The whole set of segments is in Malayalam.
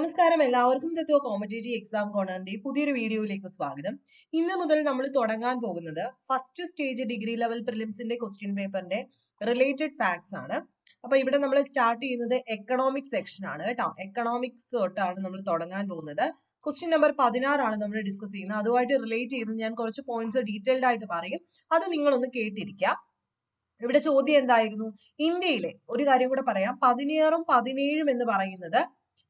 നമസ്കാരം എല്ലാവർക്കും തത്വ കോമ്പറ്റേറ്റീവ് എക്സാം കോർണറിന്റെ പുതിയൊരു വീഡിയോയിലേക്ക് സ്വാഗതം. ഇന്ന് മുതൽ നമ്മൾ തുടങ്ങാൻ പോകുന്നത് ഫസ്റ്റ് സ്റ്റേജ് ഡിഗ്രി ലെവൽ പ്രിലിംസിന്റെ ക്വസ്റ്റ്യൻ പേപ്പറിന്റെ റിലേറ്റഡ് ഫാക്ട്സ് ആണ്. അപ്പൊ ഇവിടെ നമ്മൾ സ്റ്റാർട്ട് ചെയ്യുന്നത് എക്കണോമിക്സ് സെക്ഷൻ ആണ് കേട്ടോ. എക്കണോമിക്സ് തൊട്ടാണ് നമ്മൾ തുടങ്ങാൻ പോകുന്നത്. ക്വസ്റ്റ്യൻ നമ്പർ 16 ആണ് നമ്മൾ ഡിസ്കസ് ചെയ്യുന്നത്. അതുമായിട്ട് റിലേറ്റ് ചെയ്ത് ഞാൻ കുറച്ച് പോയിന്റ്സ് ഡീറ്റെയിൽഡ് ആയിട്ട് പറയും. അത് നിങ്ങളൊന്ന് കേട്ടിരിക്കാം. ഇവിടെ ചോദ്യം എന്തായിരുന്നു? ഇന്ത്യയിലെ ഒരു കാര്യം കൂടെ പറയാം. 16ഉം 17ഉം എന്ന് പറയുന്നത്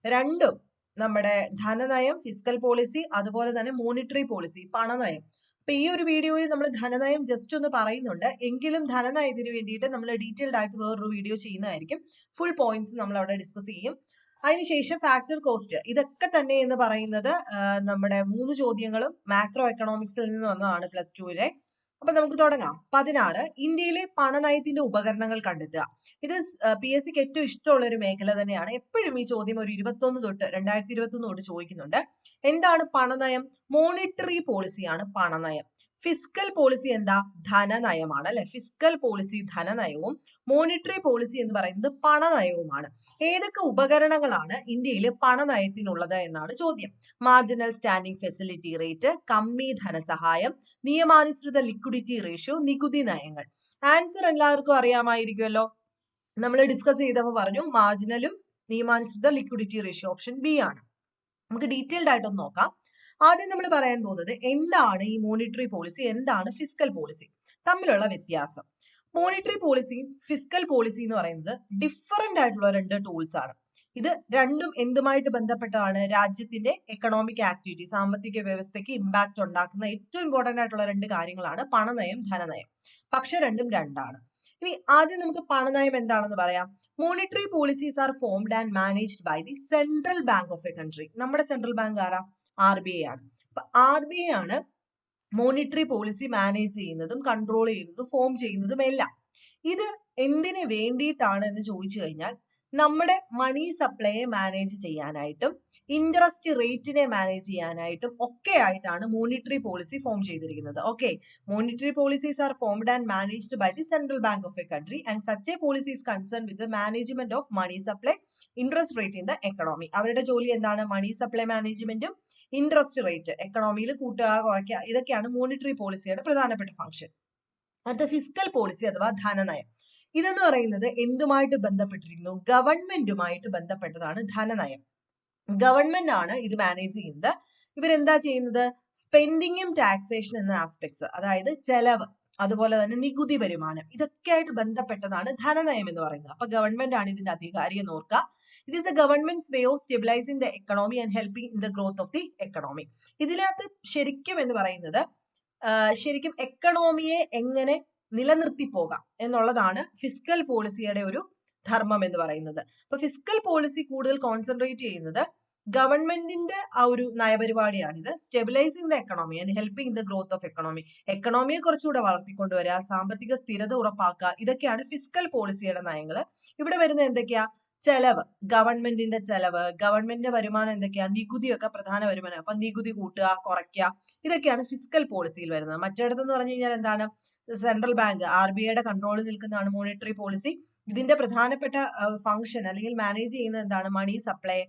രണ്ടും നമ്മുടെ ധനനയം, ഫിസ്ക്കൽ പോളിസി, അതുപോലെ തന്നെ മോണിറ്ററി പോളിസി, പണനയം. അപ്പൊ ഈ ഒരു വീഡിയോയിൽ നമ്മൾ ധനനയം ജസ്റ്റ് ഒന്ന് പറയുന്നുണ്ട്. എങ്കിലും ധനനയത്തിന് വേണ്ടിയിട്ട് നമ്മൾ ഡീറ്റെയിൽഡ് ആയിട്ട് വേറൊരു വീഡിയോ ചെയ്യുന്നതായിരിക്കും. ഫുൾ പോയിന്റ്സ് നമ്മൾ അവിടെ ഡിസ്കസ് ചെയ്യും. അതിനുശേഷം ഫാക്ടർ കോസ്റ്റ്, ഇതൊക്കെ തന്നെ എന്ന് പറയുന്നത് നമ്മുടെ 3 ചോദ്യങ്ങളും മാക്രോ എക്കണോമിക്സിൽ നിന്ന് വന്നതാണ് +2-ലെ. അപ്പൊ നമുക്ക് തുടങ്ങാം. 16 ഇന്ത്യയിലെ പണനയത്തിന്റെ ഉപകരണങ്ങൾ കണ്ടെത്തുക. ഇത് PSCക്ക് ഏറ്റവും ഇഷ്ടമുള്ള ഒരു മേഖല തന്നെയാണ്. എപ്പോഴും ഈ ചോദ്യം ഒരു 2021 തൊട്ട് ചോദിക്കുന്നുണ്ട്. എന്താണ് പണനയം? മോണിറ്ററി പോളിസിയാണ് പണനയം. ഫിസ്ക്കൽ പോളിസി എന്താ? ധനനയമാണ് അല്ലെ. ഫിസ്ക്കൽ പോളിസി ധനനയവും മോണിറ്ററി പോളിസി എന്ന് പറയുന്നത് പണനയവുമാണ്. ഏതൊക്കെ ഉപകരണങ്ങളാണ് ഇന്ത്യയിൽ പണനയത്തിനുള്ളത് എന്നാണ് ചോദ്യം. മാർജിനൽ സ്റ്റാൻഡിംഗ് ഫെസിലിറ്റി റേറ്റ്, കമ്മി ധനസഹായം, നിയമാനുസൃത ലിക്വിഡിറ്റി റേഷ്യോ, നികുതി നയങ്ങൾ. ആൻസർ എല്ലാവർക്കും അറിയാമായിരിക്കുമല്ലോ. നമ്മൾ ഡിസ്കസ് ചെയ്തപ്പോൾ പറഞ്ഞു മാർജിനലും നിയമാനുസൃത ലിക്വിഡിറ്റി റേഷ്യോ ഓപ്ഷൻ ബി ആണ്. നമുക്ക് ഡീറ്റെയിൽഡ് ആയിട്ടൊന്ന് നോക്കാം. ആദ്യം നമ്മൾ പറയാൻ പോകുന്നത് എന്താണ് ഈ മോണിറ്ററി പോളിസി, എന്താണ് ഫിസ്ക്കൽ പോളിസി, തമ്മിലുള്ള വ്യത്യാസം. മോണിറ്ററി പോളിസിയും ഫിസ്ക്കൽ പോളിസി എന്ന് പറയുന്നത് ഡിഫറെന്റ് ആയിട്ടുള്ള 2 ടൂൾസ് ആണ്. ഇത് രണ്ടും എന്തുമായിട്ട് ബന്ധപ്പെട്ടതാണ്? രാജ്യത്തിന്റെ എക്കണോമിക് ആക്ടിവിറ്റി, സാമ്പത്തിക വ്യവസ്ഥയ്ക്ക് ഇമ്പാക്ട് ഉണ്ടാക്കുന്ന ഏറ്റവും ഇമ്പോർട്ടന്റ് ആയിട്ടുള്ള 2 കാര്യങ്ങളാണ് പണനയം, ധനനയം. പക്ഷെ രണ്ടും രണ്ടാണ്. ഇനി ആദ്യം നമുക്ക് പണനയം എന്താണെന്ന് പറയാം. Monetary policies are formed and managed by the central bank of a country. നമ്മുടെ സെൻട്രൽ ബാങ്ക് ആരാ? RBI ആണ്. അപ്പൊ RBI ആണ് മോണിറ്ററി പോളിസി മാനേജ് ചെയ്യുന്നതും കൺട്രോൾ ചെയ്യുന്നതും ഫോം ചെയ്യുന്നതും എല്ലാം. ഇത് എന്തിനു വേണ്ടിയിട്ടാണ് എന്ന് ചോദിച്ചു കഴിഞ്ഞാൽ നമ്മുടെ മണി സപ്ലൈയെ മാനേജ് ചെയ്യാനായിട്ടും ഇൻട്രസ്റ്റ് റേറ്റിനെ മാനേജ് ചെയ്യാനായിട്ടും ഒക്കെ ആയിട്ടാണ് മോണിറ്ററി പോളിസി ഫോം ചെയ്തിരിക്കുന്നത്. Okay, monetary policies are formed and managed by the central bank of a country and such a policy is concern with the management of money supply, interest rate in the economy. അവരുടെ ജോലി എന്താണ്? മണി സപ്ലൈ മാനേജ്മെന്റും ഇൻട്രസ്റ്റ് റേറ്റ് എക്കണോമിയിൽ കൂട്ടുക, കുറയ്ക്കുക, ഇതൊക്കെയാണ് മോണിറ്ററി പോളിസിയുടെ പ്രധാനപ്പെട്ട ഫംഗ്ഷൻ. അടുത്ത ഫിസ്ക്കൽ പോളിസി അഥവാ ധനനയം. ഇതെന്ന് പറയുന്നത് എന്തുമായിട്ട് ബന്ധപ്പെട്ടിരിക്കുന്നു? ഗവൺമെന്റുമായിട്ട് ബന്ധപ്പെട്ടതാണ് ധനനയം. ഗവൺമെന്റ് ആണ് ഇത് മാനേജ് ചെയ്യുന്നത്. ഇവരെന്താ ചെയ്യുന്നത്? സ്പെൻഡിങ്ങും ടാക്സേഷൻ എന്ന ആസ്പെക്ട്സ്, അതായത് ചെലവ്, അതുപോലെ തന്നെ നികുതി വരുമാനം, ഇതൊക്കെ ആയിട്ട് ബന്ധപ്പെട്ടതാണ് ധനനയം എന്ന് പറയുന്നത്. അപ്പൊ ഗവൺമെന്റ് ആണ് ഇതിന്റെ അധികാരി എന്ന് ഓർക്കുക. It is the governments way of stabilising the economy and helping in the growth of the economy. ഇതിനകത്ത് ശരിക്കും എന്ന് പറയുന്നത് ശരിക്കും എക്കണോമിയെ എങ്ങനെ നിലനിർത്തി പോകാം എന്നുള്ളതാണ് ഫിസ്ക്കൽ പോളിസിയുടെ ഒരു ധർമ്മം എന്ന് പറയുന്നത്. അപ്പൊ ഫിസ്ക്കൽ പോളിസി കൂടുതൽ കോൺസെൻട്രേറ്റ് ചെയ്യുന്നത് ഗവൺമെന്റിന്റെ ആ ഒരു നയപരിപാടിയാണിത്. Stabilizing the economy and helping the growth of economy. എക്കണോമിയെ കുറച്ചുകൂടെ വളർത്തിക്കൊണ്ടുവരിക, സാമ്പത്തിക സ്ഥിരത ഉറപ്പാക്കുക, ഇതൊക്കെയാണ് ഫിസ്ക്കൽ പോളിസിയുടെ നയങ്ങൾ. ഇവിടെ വരുന്ന എന്തൊക്കെയാ? ചെലവ്, ഗവൺമെന്റിന്റെ ചെലവ്, ഗവൺമെന്റിന്റെ വരുമാനം എന്തൊക്കെയാ? നികുതിയൊക്കെ പ്രധാന വരുമാനം. അപ്പൊ നികുതി കൂട്ടുക, കുറയ്ക്കുക, ഇതൊക്കെയാണ് ഫിസ്ക്കൽ പോളിസിയിൽ വരുന്നത്. മറ്റിടത്തെന്ന് പറഞ്ഞു കഴിഞ്ഞാൽ എന്താണ്? സെൻട്രൽ ബാങ്ക് RBIയുടെ കൺട്രോളിൽ നിൽക്കുന്നതാണ് മോണിറ്ററി പോളിസി. ഇതിന്റെ പ്രധാനപ്പെട്ട ഫംഗ്ഷൻ അല്ലെങ്കിൽ മാനേജ് ചെയ്യുന്നത് എന്താണ്? മണി സപ്ലൈ,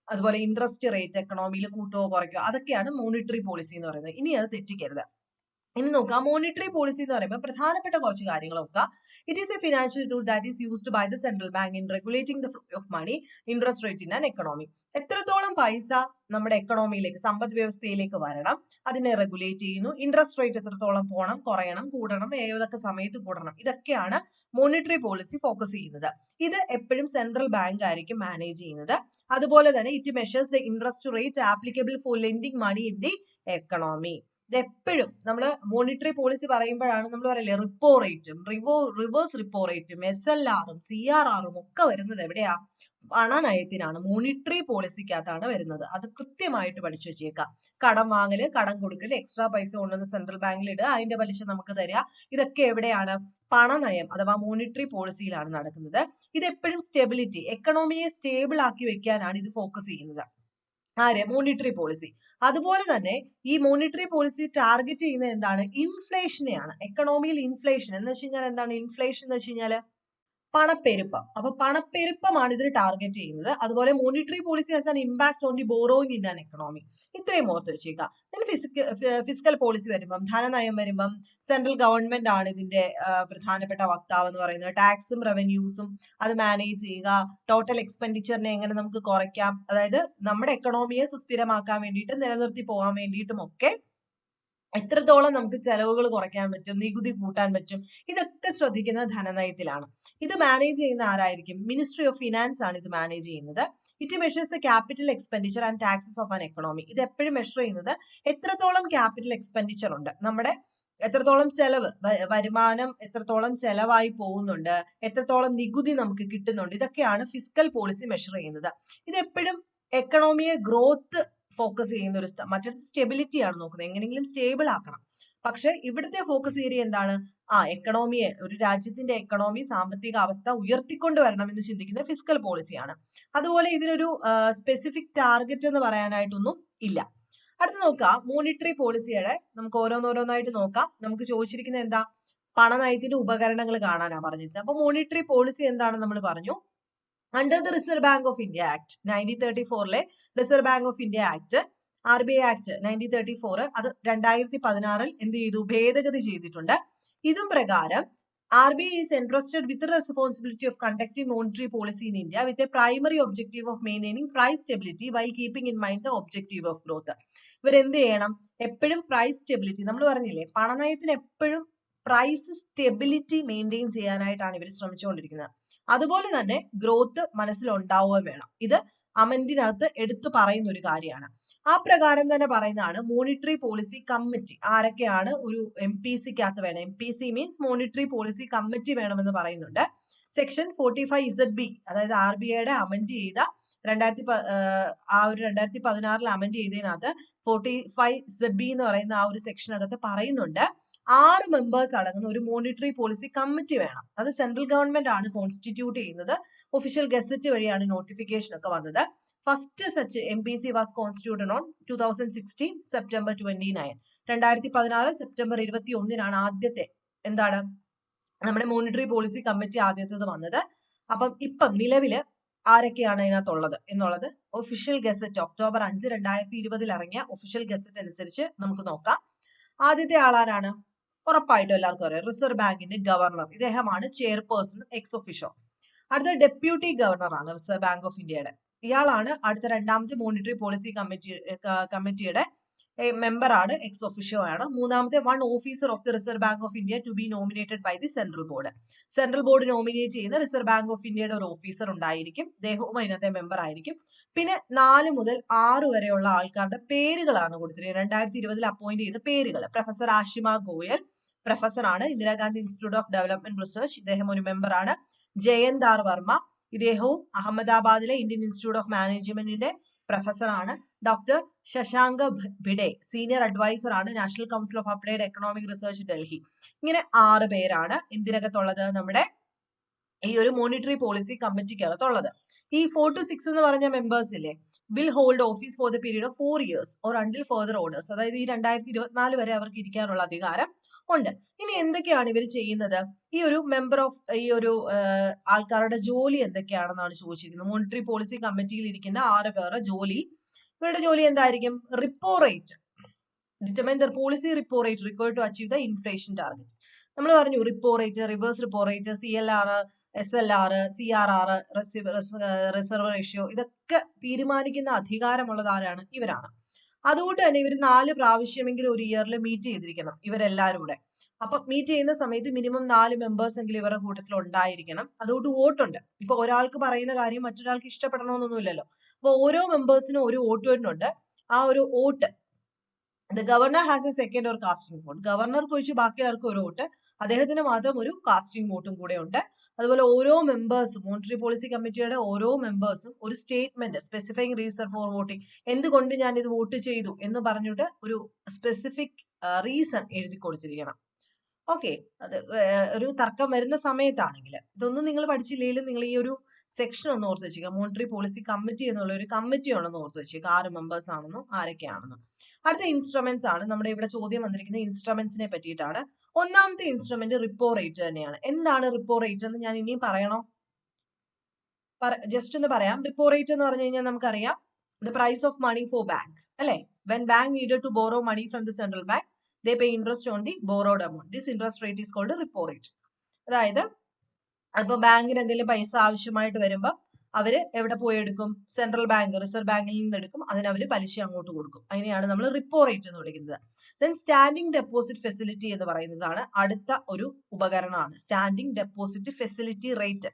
അതുപോലെ ഇൻട്രസ്റ്റ് റേറ്റ് എക്കണോമിയിൽ കൂട്ടുകയോ കുറയ്ക്കോ, അതൊക്കെയാണ് മോണിറ്ററി പോളിസി എന്ന് പറയുന്നത്. ഇനി അത് തെറ്റിക്കരുത്. ഇനി നോക്കാം, മോണിറ്ററി പോളിസി എന്ന് പറയുമ്പോൾ പ്രധാനപ്പെട്ട കുറച്ച് കാര്യങ്ങൾ നോക്കാം. It is a financial tool that is used by the central bank in regulating the flow of money, interest rate in an economy. എത്രത്തോളം പൈസ നമ്മുടെ എക്കണോമിയിലേക്ക്, സമ്പദ് വ്യവസ്ഥയിലേക്ക് വരണം, അതിനെ റെഗുലേറ്റ് ചെയ്യുന്നു. ഇൻട്രസ്റ്റ് റേറ്റ് എത്രത്തോളം പോകണം, കുറയണം, കൂടണം, ഏതൊക്കെ സമയത്ത് കൂടണം, ഇതൊക്കെയാണ് മോണിറ്ററി പോളിസി ഫോക്കസ് ചെയ്യുന്നത്. ഇത് എപ്പോഴും സെൻട്രൽ ബാങ്ക് ആയിരിക്കും മാനേജ് ചെയ്യുന്നത്. അതുപോലെ തന്നെ it measures the interest rate applicable for lending money in the economy. ഇതെപ്പോഴും നമ്മൾ മോണിറ്ററി പോളിസി പറയുമ്പോഴാണ് നമ്മൾ പറയില്ലേ റിപ്പോ റേറ്റും റിവേഴ്സ് റിപ്പോ റേറ്റും SLR-ഉം CRR-ഉം ഒക്കെ വരുന്നത് എവിടെയാ? പണനയത്തിനാണ്, മോണിറ്ററി പോളിസിക്കകത്താണ് വരുന്നത്. അത് കൃത്യമായിട്ട് പഠിച്ചു വെച്ചേക്കാം. കടം വാങ്ങല്, കടം കൊടുക്കല്, എക്സ്ട്രാ പൈസ കൊണ്ടുവന്ന് സെൻട്രൽ ബാങ്കിൽ ഇടുക, അതിന്റെ പലിശ നമുക്ക് തരിക, ഇതൊക്കെ എവിടെയാണ്? പണനയം അഥവാ മോണിറ്ററി പോളിസിയിലാണ് നടക്കുന്നത്. ഇത് എപ്പോഴും സ്റ്റെബിലിറ്റി, എക്കണോമിയെ സ്റ്റേബിൾ ആക്കി വെക്കാനാണ് ഇത് ഫോക്കസ് ചെയ്യുന്നത്. ആര്? Monetary policy. അതുപോലെ തന്നെ ഈ മോണിറ്ററി പോളിസി ടാർഗറ്റ് ചെയ്യുന്നത് എന്താണ്? ഇൻഫ്ലേഷനെയാണ്. എക്കണോമിയിൽ ഇൻഫ്ലേഷൻ എന്ന് വെച്ച് കഴിഞ്ഞാൽ എന്താണ്? ഇൻഫ്ലേഷൻ എന്ന് വെച്ച് കഴിഞ്ഞാൽ പണപ്പെരുപ്പം. അപ്പൊ പണപ്പെരുപ്പമാണ് ഇതിൽ ടാർഗറ്റ് ചെയ്യുന്നത്. അതുപോലെ monetary policy has an impact on the borrowing in an economy. ഇത്രയും ഓർത്ത് വെച്ചേക്കാം. ഫിസിക്കൽ പോളിസി വരുമ്പം, ധനനയം വരുമ്പം സെൻട്രൽ ഗവൺമെന്റ് ആണ് ഇതിന്റെ പ്രധാനപ്പെട്ട വക്താവ് എന്ന് പറയുന്നത്. ടാക്സും റവന്യൂസും അത് മാനേജ് ചെയ്യുക, ടോട്ടൽ എക്സ്പെൻഡിച്ചറിനെ എങ്ങനെ നമുക്ക് കുറയ്ക്കാം, അതായത് നമ്മുടെ എക്കണോമിയെ സുസ്ഥിരമാക്കാൻ വേണ്ടിയിട്ട് നിലനിർത്തി പോകാൻ വേണ്ടിയിട്ടും ഒക്കെ എത്രത്തോളം നമുക്ക് ചെലവുകൾ കുറയ്ക്കാൻ പറ്റും, നികുതി കൂട്ടാൻ പറ്റും, ഇതൊക്കെ ശ്രദ്ധിക്കുന്നത് ധനനയത്തിലാണ്. ഇത് മാനേജ് ചെയ്യുന്ന ആരായിരിക്കും? മിനിസ്ട്രി ഓഫ് ഫിനാൻസ് ആണ് ഇത് മാനേജ് ചെയ്യുന്നത്. It measures the capital expenditure and taxes of an economy. ഇത് എപ്പോഴും മെഷർ ചെയ്യുന്നത് എത്രത്തോളം ക്യാപിറ്റൽ എക്സ്പെൻഡിച്ചർ ഉണ്ട്, നമ്മുടെ എത്രത്തോളം ചെലവ്, വരുമാനം എത്രത്തോളം ചെലവായി പോകുന്നുണ്ട്, എത്രത്തോളം നികുതി നമുക്ക് കിട്ടുന്നുണ്ട്, ഇതൊക്കെയാണ് ഫിസ്ക്കൽ പോളിസി മെഷർ ചെയ്യുന്നത്. ഇത് എപ്പോഴും എക്കണോമിയെ ഗ്രോത്ത് ഫോക്കസ് ചെയ്യുന്ന ഒരു മറ്റൊരു സ്റ്റെബിലിറ്റി ആണ് നോക്കുന്നത്, എങ്ങനെയെങ്കിലും സ്റ്റേബിൾ ആക്കണം. പക്ഷെ ഇവിടുത്തെ ഫോക്കസ് ഏരിയ എന്താണ്? എക്കണോമിയെ, ഒരു രാജ്യത്തിന്റെ എക്കണോമി, സാമ്പത്തിക അവസ്ഥ ഉയർത്തിക്കൊണ്ടുവരണം എന്ന് ചിന്തിക്കുന്ന ഫിസ്ക്കൽ പോളിസിയാണ്. അതുപോലെ ഇതിനൊരു സ്പെസിഫിക് ടാർഗറ്റ് എന്ന് പറയാനായിട്ടൊന്നും ഇല്ല. അടുത്ത് നോക്കാം, മോണിറ്ററി പോളിസിയുടെ നമുക്ക് ഓരോന്നോരോന്നായിട്ട് നോക്കാം. നമുക്ക് ചോദിച്ചിരിക്കുന്നത് എന്താ? പണനയത്തിന്റെ ഉപകരണങ്ങൾ കാണാനാ പറഞ്ഞത്. അപ്പൊ മോണിറ്ററി പോളിസി എന്താണെന്ന് നമ്മൾ പറഞ്ഞു. Under the reserve bank of India act 1934 reserve bank of India act, RBI act 1934, അത് 2016 എന്ത് ചെയ്തു? ഭേദഗതി ചെയ്തിട്ടുണ്ട്. ഇതും പ്രകാരം RBI is entrusted with the responsibility of conducting monetary policy in India with a primary objective of maintaining price stability while keeping in mind the objective of growth. ഇവരെന്ത് ചെയ്യണം? എപ്പോഴും പ്രൈസ് സ്റ്റെബിലിറ്റി, നമ്മൾ പറഞ്ഞില്ലേ പണനയത്തിന് എപ്പോഴും പ്രൈസ് സ്റ്റെബിലിറ്റി മെയിൻറ്റെയിൻ ചെയ്യാനായിട്ടാണ് ഇവർ ശ്രമിച്ചുകൊണ്ടിരിക്കുന്നത്. അതുപോലെ തന്നെ ഗ്രോത്ത് മനസ്സിലുണ്ടാവുകയും വേണം. ഇത് അമെന്റിനകത്ത് എടുത്തു പറയുന്ന ഒരു കാര്യമാണ്. ആ പ്രകാരം തന്നെ പറയുന്നതാണ് മോണിറ്ററി പോളിസി കമ്മിറ്റി. ആരൊക്കെയാണ് ഒരു MPCക്കകത്ത് വേണം? MPC means monetary policy committee വേണമെന്ന് പറയുന്നുണ്ട്. സെക്ഷൻ 45ZB, അതായത് RBIയുടെ അമെന്റ് ചെയ്ത 2016 അമെന്റ് ചെയ്തതിനകത്ത് 45ZB എന്ന് പറയുന്ന ആ ഒരു സെക്ഷനകത്ത് പറയുന്നുണ്ട് 6 മെമ്പേഴ്സ് അടങ്ങുന്ന ഒരു മോണിറ്ററി പോളിസി കമ്മിറ്റി വേണം. അത് സെൻട്രൽ ഗവൺമെന്റ് ആണ് കോൺസ്റ്റിറ്റ്യൂട്ട് ചെയ്യുന്നത്. ഒഫീഷ്യൽ ഗസറ്റ് വഴിയാണ് നോട്ടിഫിക്കേഷൻ ഒക്കെ വന്നത്. First such MPC was constituted on 2016 September 29. 2016 September 21 ആദ്യത്തെ എന്താണ് നമ്മുടെ മോണിറ്ററി പോളിസി കമ്മിറ്റി ആദ്യത്തേത് വന്നത്. അപ്പം ഇപ്പം നിലവില് ആരൊക്കെയാണ് അതിനകത്തുള്ളത് എന്നുള്ളത് ഒഫീഷ്യൽ ഗസറ്റ് ഒക്ടോബർ 5, 2020 ഇറങ്ങിയ ഒഫീഷ്യൽ ഗസറ്റ് അനുസരിച്ച് നമുക്ക് നോക്കാം. ആദ്യത്തെ ആളാരാണ്? ഉറപ്പായിട്ടും എല്ലാവർക്കും അറിയാം, റിസർവ് ബാങ്കിന്റെ ഗവർണർ. ഇദ്ദേഹമാണ് ചെയർപേഴ്സൺ എക്സ് ഒഫീഷ്യോ. അടുത്ത ഡെപ്യൂട്ടി ഗവർണർ ആണ് റിസർവ് ബാങ്ക് ഓഫ് ഇന്ത്യയുടെ. ഇയാളാണ് അടുത്ത രണ്ടാമത്തെ മോണിറ്ററി പോളിസി കമ്മിറ്റിയുടെ മെമ്പർ ആണ്, എക്സ് ഒഫീഷ്യോ ആണ്. മൂന്നാമത്തെ one officer of the reserve bank of India to be nominated by the central board. Central board nominate ചെയ്യുന്ന റിസർവ് ബാങ്ക് ഓഫ് ഇന്ത്യയുടെ ഒരു ഓഫീസർ ഉണ്ടായിരിക്കും, അദ്ദേഹവും അതിനകത്തെ മെമ്പർ ആയിരിക്കും. പിന്നെ 4 മുതൽ 6 വരെയുള്ള ആൾക്കാരുടെ പേരുകളാണ് കൊടുത്തിരിക്കുന്നത്. 2020 അപ്പോയിന്റ് ചെയ്ത പേരുകൾ. പ്രൊഫസർ ആഷിമ ഗോയൽ പ്രൊഫസർ ആണ്, Indira Gandhi institute of development research, ഇദ്ദേഹം ഒരു മെമ്പർ ആണ്. ജയന്ത് ആർ വർമ്മ, ഇദ്ദേഹവും അഹമ്മദാബാദിലെ ഇന്ത്യൻ ഇൻസ്റ്റിറ്റ്യൂട്ട് ഓഫ് മാനേജ്മെന്റിന്റെ പ്രൊഫസർ ആണ്. Doctor Shashanka Bhide senior adviser ആണ്, national council of applied economic research Delhi. ഇങ്ങനെ 6 പേരാണ് ഇതിനകത്തുള്ളത്, നമ്മുടെ ഈ ഒരു മോണിറ്ററി പോളിസി കമ്മിറ്റിക്കകത്തുള്ളത്. ഈ 4 to 6 എന്ന് പറഞ്ഞ മെമ്പേഴ്സ് ഇല്ലേ, will hold office for the period of 4 years or until further orders. അതായത് ഈ 2024 വരെ അവർക്ക് ഇരിക്കാനുള്ള അധികാരം ഉണ്ട്. ഇനി എന്തൊക്കെയാണ് ഇവർ ചെയ്യുന്നത്? ഈ ഒരു മെമ്പർ ഓഫ് ഈ ഒരു ആൾക്കാരുടെ ജോലി എന്തൊക്കെയാണെന്നാണ് ചോദിച്ചിരിക്കുന്നത്. മോണിറ്ററി പോളിസി കമ്മിറ്റിയിൽ ഇരിക്കുന്ന 6 പേരുടെ ജോലി, ഇവരുടെ ജോലി എന്തായിരിക്കും? Repo rate determine the policy repo rate required to achieve the inflation target. നമ്മൾ പറഞ്ഞു repo rate, reverse repo rate, CLR, SLR, CRR, reserve ratio, ഇതൊക്കെ തീരുമാനിക്കുന്ന അധികാരമുള്ളത് ആരാണ്? ഇവരാണ്. അതുകൊണ്ട് തന്നെ ഇവർ 4 പ്രാവശ്യമെങ്കിലും ഒരു ഇയറിൽ മീറ്റ് ചെയ്തിരിക്കണം ഇവരെല്ലാവരും കൂടെ. അപ്പൊ മീറ്റ് ചെയ്യുന്ന സമയത്ത് മിനിമം 4 മെമ്പേഴ്സ് എങ്കിലും ഇവരുടെ കൂട്ടത്തിൽ ഉണ്ടായിരിക്കണം. അതുകൊണ്ട് വോട്ടുണ്ട്. ഇപ്പൊ ഒരാൾക്ക് പറയുന്ന കാര്യം മറ്റൊരാൾക്ക് ഇഷ്ടപ്പെടണമെന്നൊന്നുമില്ലല്ലോ. അപ്പൊ ഓരോ മെമ്പേഴ്സിനും ഒരു വോട്ട് വരുന്നുണ്ട്. ആ ഒരു vote the governor has A second or casting vote. ഗവർണർക്ക് ഒഴിച്ച് ബാക്കി എല്ലാവർക്കും ഒരു വോട്ട്, അദ്ദേഹത്തിന് മാത്രം ഒരു കാസ്റ്റിംഗ് വോട്ടും കൂടെ ഉണ്ട്. അതുപോലെ ഓരോ മെമ്പേഴ്സും, മോണിറ്ററി പോളിസി കമ്മിറ്റിയുടെ ഓരോ മെമ്പേഴ്സും ഒരു statement specifying reason for voting, എന്തുകൊണ്ട് ഞാൻ ഇത് വോട്ട് ചെയ്തു എന്ന് പറഞ്ഞിട്ട് ഒരു സ്പെസിഫിക് റീസൺ എഴുതി കൊടുത്തിരിക്കണം. ഓക്കെ, അത് ഒരു തർക്കം വരുന്ന സമയത്താണെങ്കിൽ, ഇതൊന്നും നിങ്ങൾ പഠിച്ചില്ലെങ്കിലും നിങ്ങൾ ഈ ഒരു സെക്ഷൻ ഒന്ന് ഓർത്ത് വെച്ചേക്കുക. മോണിറ്ററി പോളിസി കമ്മിറ്റി എന്നുള്ള ഒരു കമ്മിറ്റി ആണെന്ന് ഓർത്ത് വെച്ചേക്കുക. 6 മെമ്പേഴ്സ് ആണെന്നും ആരൊക്കെയാണെന്നും. അടുത്ത ഇൻസ്ട്രുമെന്റ്സ് ആണ്. നമ്മുടെ ഇവിടെ ചോദ്യം വന്നിരിക്കുന്ന ഇൻസ്ട്രുമെന്റ്സിനെ പറ്റിയിട്ടാണ്. ഒന്നാമത്തെ ഇൻസ്ട്രുമെന്റ് റിപ്പോ റേറ്റ് തന്നെയാണ്. എന്താണ് റിപ്പോ റേറ്റ് എന്ന് ഞാൻ ഇനിയും പറയണോ? ജസ്റ്റ് ഒന്ന് പറയാം. റിപ്പോ റേറ്റ് എന്ന് പറഞ്ഞു കഴിഞ്ഞാൽ നമുക്കറിയാം the price of money for bank അല്ലെ. When bank needed to borrow money from the central bank they pay interest on the borrowed amount. This interest rate is called repo rate. അതായത് ഇപ്പൊ ബാങ്കിന് എന്തെങ്കിലും പൈസ ആവശ്യമായിട്ട് വരുമ്പോൾ അവര് എവിടെ പോയി എടുക്കും? സെൻട്രൽ ബാങ്ക്, റിസർവ് ബാങ്കിൽ നിന്ന് എടുക്കും. അതിന് അവര് പലിശ അങ്ങോട്ട് കൊടുക്കും. അതിനെയാണ് നമ്മൾ റിപ്പോ റേറ്റ് എന്ന് വിളിക്കുന്നത്. ദെൻ സ്റ്റാൻഡിംഗ് ഡെപ്പോസിറ്റ് ഫെസിലിറ്റി എന്ന് പറയുന്നതാണ് അടുത്ത ഒരു ഉപകരണമാണ്. Standing deposit facility rate.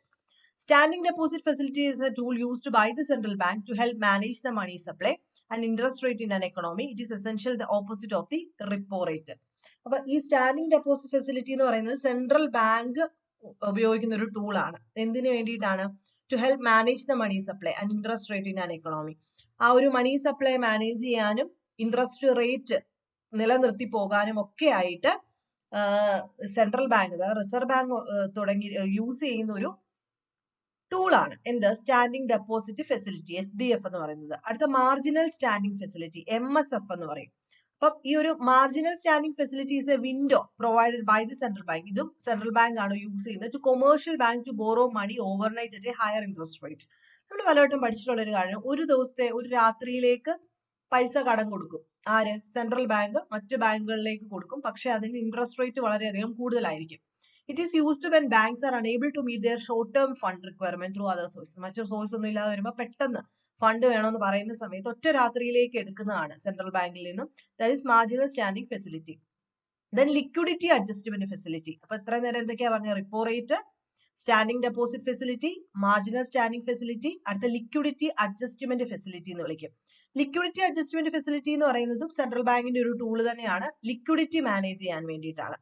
Standing deposit facility is a tool used by the central bank to help manage the money supply and interest rate in an economy. It is essential the opposite of the repo rate. അപ്പൊ ഈ സ്റ്റാൻഡിംഗ് ഡെപ്പോസിറ്റ് ഫെസിലിറ്റി എന്ന് പറയുന്നത് സെൻട്രൽ ബാങ്ക് ഉപയോഗിക്കുന്ന ഒരു ടൂൾ ആണ്. എന്തിനു വേണ്ടിയിട്ടാണ്? To help manage the money supply and interest rate in an economy. ആ ഒരു മണി സപ്ലൈ മാനേജ് ചെയ്യാനും ഇൻട്രസ്റ്റ് റേറ്റ് നിലനിർത്തി പോകാനും ഒക്കെ ആയിട്ട് സെൻട്രൽ ബാങ്ക്, റിസർവ് ബാങ്ക് തുടങ്ങി യൂസ് ചെയ്യുന്ന ഒരു ടൂളാണ് എന്ത്? സ്റ്റാൻഡിംഗ് ഡെപ്പോസിറ്റ് ഫെസിലിറ്റി, SDF എന്ന് പറയുന്നത്. അടുത്ത മാർജിനൽ സ്റ്റാൻഡിംഗ് ഫെസിലിറ്റി, MSF എന്ന് പറയും. അപ്പം ഈ ഒരു marginal standing facility is a window provided by the central bank. ഇതും സെൻട്രൽ ബാങ്ക് ആണ് യൂസ് ചെയ്യുന്നത് to commercial bank to borrow money overnight at a higher interest rate. നമ്മൾ പലവട്ടം പഠിച്ചിട്ടുള്ള ഒരു കാര്യം, ഒരു രാത്രിയിലേക്ക് പൈസ കടം കൊടുക്കും. ആര്? സെൻട്രൽ ബാങ്ക് മറ്റ് ബാങ്കുകളിലേക്ക് കൊടുക്കും. പക്ഷെ അതിന് ഇൻട്രസ്റ്റ് റേറ്റ് വളരെയധികം കൂടുതലായിരിക്കും. It is used when banks are unable to meet their short-term fund requirement through other sources. മറ്റൊരു സോഴ്സ് ഒന്നും ഇല്ലാതെ വരുമ്പോൾ പെട്ടെന്ന് ഫണ്ട് വേണമെന്ന് പറയുന്ന സമയത്ത് ഒറ്റ രാത്രിയിലേക്ക് എടുക്കുന്നതാണ് സെൻട്രൽ ബാങ്കിൽ നിന്നും. That is marginal standing facility. Then liquidity adjustment facility. അപ്പൊ ഇത്ര നേരം എന്തൊക്കെയാ പറഞ്ഞത്? Repo rate, standing deposit facility, marginal standing facility, അടുത്ത ലിക്വിഡിറ്റി അഡ്ജസ്റ്റ്മെന്റ് ഫെസിലിറ്റി എന്ന് വിളിക്കും. ലിക്വിഡിറ്റി അഡ്ജസ്റ്റ്മെന്റ് ഫെസിലിറ്റി എന്ന് പറയുന്നതും സെൻട്രൽ ബാങ്കിന്റെ ഒരു ടൂൾ തന്നെയാണ്. ലിക്വിഡിറ്റി മാനേജ് ചെയ്യാൻ വേണ്ടിയിട്ടാണ്.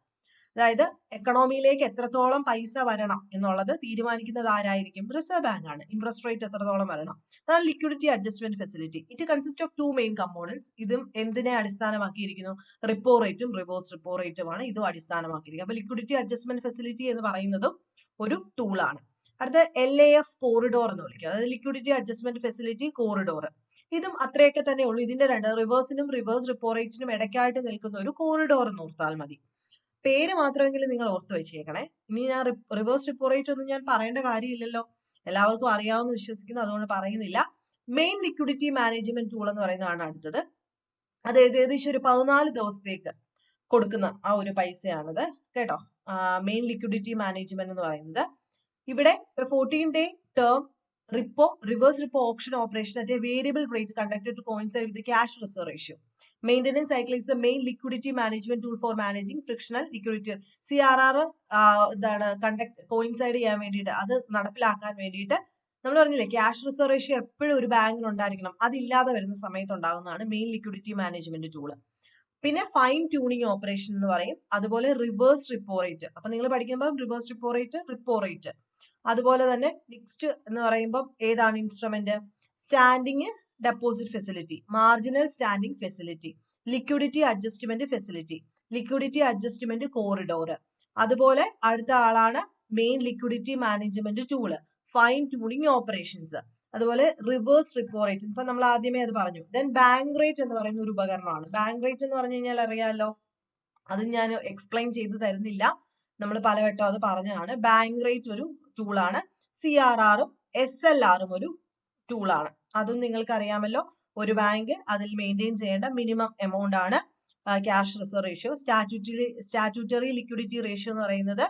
അതായത് എക്കണോമിയിലേക്ക് എത്രത്തോളം പൈസ വരണം എന്നുള്ളത് തീരുമാനിക്കുന്നത് ആരായിരിക്കും? റിസർവ് ബാങ്ക് ആണ്. ഇൻട്രസ്റ്റ് റേറ്റ് എത്രത്തോളം വരണം, അതാണ് liquidity adjustment facility. It consist of 2 main components. ഇതും എന്തിനെ അടിസ്ഥാനമാക്കിയിരിക്കുന്നു? റിപ്പോ റേറ്റും റിവേഴ്സ് റിപ്പോ റേറ്റുമാണ് ഇതും അടിസ്ഥാനമാക്കിയിരിക്കുന്നത്. അപ്പൊ ലിക്വിഡിറ്റി അഡ്ജസ്റ്റ്മെന്റ് ഫെസിലിറ്റി എന്ന് പറയുന്നതും ഒരു ടൂളാണ്. അടുത്ത LAF കോറിഡോർ എന്ന് വിളിക്കുക. അതായത് ലിക്വിഡിറ്റി അഡ്ജസ്റ്റ്മെന്റ് ഫെസിലിറ്റി കോറിഡോർ. ഇതും അത്രയൊക്കെ തന്നെ ഉള്ളൂ. ഇതിന്റെ റിവേഴ്സിനും റിവേഴ്സ് റിപ്പോ റേറ്റിനും ഇടയ്ക്കായിട്ട് നിൽക്കുന്ന ഒരു കോറിഡോർ എന്ന് ഓർത്താൽ മതി. പേര് മാത്രമെങ്കിലും നിങ്ങൾ ഓർത്ത് വെച്ചേക്കണേ. ഇനി ഞാൻ റിവേഴ്സ് റിപ്പോ റേറ്റ് ഒന്നും ഞാൻ പറയേണ്ട കാര്യമില്ലല്ലോ, എല്ലാവർക്കും അറിയാവുന്ന വിശ്വസിക്കുന്നു, അതുകൊണ്ട് പറയുന്നില്ല. മെയിൻ ലിക്വിഡിറ്റി മാനേജ്മെന്റ് ടൂൾ എന്ന് പറയുന്നതാണ് അടുത്തത്. അത് ഏകദേശം ഒരു 14 ദിവസത്തേക്ക് കൊടുക്കുന്ന ആ ഒരു പൈസയാണത് കേട്ടോ. മെയിൻ ലിക്വിഡിറ്റി മാനേജ്മെന്റ് എന്ന് പറയുന്നത് ഇവിടെ 14-day term repo reverse repo option operation at a variable rate conducted to coincide with cash reserve ratio. Maintenance cycle is the main liquidity management tool for managing frictional liquidity. CRR എന്താണ് കോയിൻസൈഡ് ചെയ്യാൻ വേണ്ടിയിട്ട്, അത് നടപ്പിലാക്കാൻ വേണ്ടിയിട്ട് നമ്മൾ പറഞ്ഞില്ലേ ക്യാഷ് റിസർവ് റേഷ്യോ എപ്പോഴും ഒരു ബാങ്കിന് ഉണ്ടായിരിക്കണം. അതില്ലാതെ വരുന്ന സമയത്ത് ഉണ്ടാകുന്നതാണ് മെയിൻ ലിക്വിഡിറ്റി മാനേജ്മെന്റ് ടൂള്. പിന്നെ ഫൈൻ ട്യൂണിങ് ഓപ്പറേഷൻ എന്ന് പറയും. അതുപോലെ റിവേഴ്സ് റിപ്പോ റേറ്റ്. അപ്പൊ നിങ്ങൾ പഠിക്കുമ്പോൾ റിവേഴ്സ് റിപ്പോ റേറ്റ്. അതുപോലെ തന്നെ നെക്സ്റ്റ് എന്ന് പറയുമ്പോൾ ഏതാണ് instrument? Standing deposit facility, marginal standing facility, liquidity adjustment facility, liquidity adjustment corridor. അതുപോലെ അടുത്ത ആളാണ് main liquidity management tool, fine tuning operations, അതുപോലെ റിവേഴ്സ് റിപ്പോ റേറ്റ്. ഇപ്പൊ നമ്മൾ ആദ്യമേ അത് പറഞ്ഞു. ദെൻ ബാങ്ക് റേറ്റ് എന്ന് പറയുന്ന ഒരു ഉപകരണമാണ്. ബാങ്ക് റേറ്റ് എന്ന് പറഞ്ഞു കഴിഞ്ഞാൽ അറിയാലോ, അത് ഞാൻ എക്സ്പ്ലെയിൻ ചെയ്ത് തരുന്നില്ല, നമ്മൾ പലവട്ടം അത് പറഞ്ഞതാണ്. ബാങ്ക് റേറ്റ് ഒരു ടൂളാണ്. CRRഉം SLRഉം ഒരു ടൂളാണ്. അതും നിങ്ങൾക്ക് അറിയാമല്ലോ. ഒരു ബാങ്ക് അതിൽ മെയിൻറ്റെയിൻ ചെയ്യേണ്ട മിനിമം എമൗണ്ട് ആണ് cash reserve ratio. Statutory liquidity ratio എന്ന് പറയുന്നത്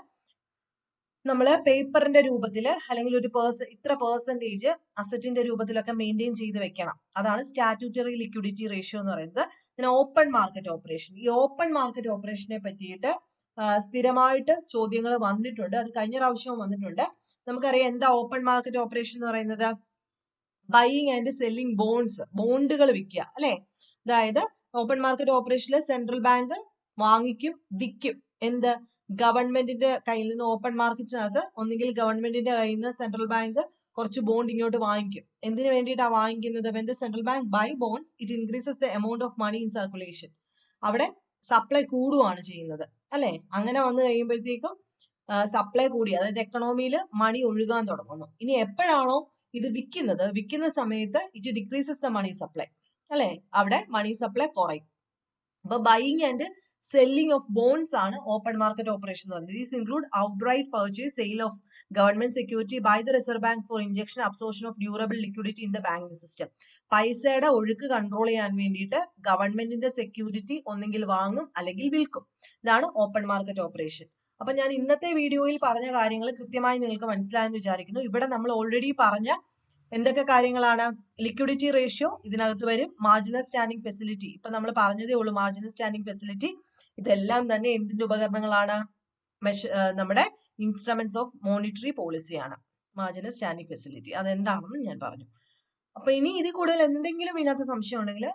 നമ്മൾ പേപ്പറിന്റെ രൂപത്തിൽ അല്ലെങ്കിൽ ഒരു ഇത്ര പെർസെന്റേജ് അസറ്റിന്റെ രൂപത്തിലൊക്കെ മെയിൻറ്റെയിൻ ചെയ്ത് വെക്കണം. അതാണ് സ്റ്റാറ്റ്യൂട്ടറി ലിക്വിഡിറ്റി റേഷ്യോ എന്ന് പറയുന്നത്. പിന്നെ ഓപ്പൺ മാർക്കറ്റ് ഓപ്പറേഷൻ. ഈ ഓപ്പൺ മാർക്കറ്റ് ഓപ്പറേഷനെ പറ്റിയിട്ട് സ്ഥിരമായിട്ട് ചോദ്യങ്ങൾ വന്നിട്ടുണ്ട്. അത് കഴിഞ്ഞ പ്രാവശ്യവും വന്നിട്ടുണ്ട്. നമുക്കറിയാം എന്താ ഓപ്പൺ മാർക്കറ്റ് ഓപ്പറേഷൻ എന്ന് പറയുന്നത്? ബൈയിങ് ആൻഡ് സെല്ലിങ് ബോണ്ടുകൾ വിൽക്കുക അല്ലെ. അതായത് ഓപ്പൺ മാർക്കറ്റ് ഓപ്പറേഷനിൽ സെൻട്രൽ ബാങ്ക് വാങ്ങിക്കും വിൽക്കും. എന്ത്? ഗവൺമെന്റിന്റെ കയ്യിൽ നിന്ന് ഓപ്പൺ മാർക്കറ്റിനകത്ത് ഒന്നുകിൽ ഗവൺമെന്റിന്റെ കയ്യിൽ നിന്ന് സെൻട്രൽ ബാങ്ക് കുറച്ച് ബോണ്ട് ഇങ്ങോട്ട് വാങ്ങിക്കും. എന്തിനു വേണ്ടിയിട്ടാണ് വാങ്ങിക്കുന്നത്? When the central bank buy bonds it increases the amount of money in circulation. അവിടെ സപ്ലൈ കൂടുകയാണ് ചെയ്യുന്നത് അല്ലെ. അങ്ങനെ വന്നു കഴിയുമ്പോഴത്തേക്കും സപ്ലൈ കൂടി, അതായത് എക്കണോമിയിൽ മണി ഒഴുകാൻ തുടങ്ങുന്നു. ഇനി എപ്പോഴാണോ ഇത് വിൽക്കുന്ന സമയത്ത് it decreases the money supply അല്ലെ, അവിടെ മണി സപ്ലൈ കുറയും. അപ്പൊ buying and selling of bonds ആണ് ഓപ്പൺ മാർക്കറ്റ് ഓപ്പറേഷൻ എന്ന് പറയുന്നത്. These include outright purchase, sale of government security by the reserve bank for injection absorption of durable liquidity in the banking system. പൈസയുടെ ഒഴുക്ക് കൺട്രോൾ ചെയ്യാൻ വേണ്ടിയിട്ട് ഗവൺമെന്റിന്റെ സെക്യൂരിറ്റി ഒന്നെങ്കിൽ വാങ്ങും അല്ലെങ്കിൽ വിൽക്കും. ഇതാണ് ഓപ്പൺ മാർക്കറ്റ് ഓപ്പറേഷൻ. അപ്പൊ ഞാൻ ഇന്നത്തെ വീഡിയോയിൽ പറഞ്ഞ കാര്യങ്ങൾ കൃത്യമായി നിങ്ങൾക്ക് മനസ്സിലായെന്ന് വിചാരിക്കുന്നു. ഇവിടെ നമ്മൾ ഓൾറെഡി പറഞ്ഞ എന്തൊക്കെ കാര്യങ്ങളാണ്? ലിക്വിഡിറ്റി റേഷ്യോ ഇതിനകത്ത് വരും. മാർജിനൽ സ്റ്റാൻഡിംഗ് ഫെസിലിറ്റി ഇപ്പൊ നമ്മൾ പറഞ്ഞതേ ഉള്ളൂ. മാർജിനൽ സ്റ്റാൻഡിംഗ് ഫെസിലിറ്റി ഇതെല്ലാം തന്നെ എന്തിന്റെ ഉപകരണങ്ങളാണ്? നമ്മുടെ ഇൻസ്ട്രുമെന്റ്സ് ഓഫ് മോണിറ്ററി പോളിസിയാണ് മാർജിനൽ സ്റ്റാൻഡിംഗ് ഫെസിലിറ്റി. അതെന്താണെന്ന് ഞാൻ പറഞ്ഞു. അപ്പൊ ഇനി ഇതിൽ കൂടുതൽ എന്തെങ്കിലും ഇതിനകത്ത് സംശയം ഉണ്ടെങ്കിൽ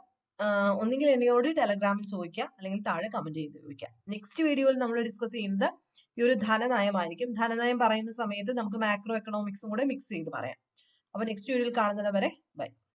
ഒന്നുകിൽ എന്നോട് ടെലഗ്രാമിൽ ചോദിക്കുക, അല്ലെങ്കിൽ താഴെ കമന്റ് ചെയ്ത് ചോദിക്കുക. നെക്സ്റ്റ് വീഡിയോയിൽ നമ്മൾ ഡിസ്കസ് ചെയ്യുന്നത് ഈ ഒരു ധനനയമായിരിക്കും. ധനനയം പറയുന്ന സമയത്ത് നമുക്ക് മാക്രോ എക്കണോമിക്സും കൂടെ മിക്സ് ചെയ്ത് പറയാം. അപ്പൊ നെക്സ്റ്റ് വീഡിയോയിൽ കാണുന്നത് വരെ ബൈ.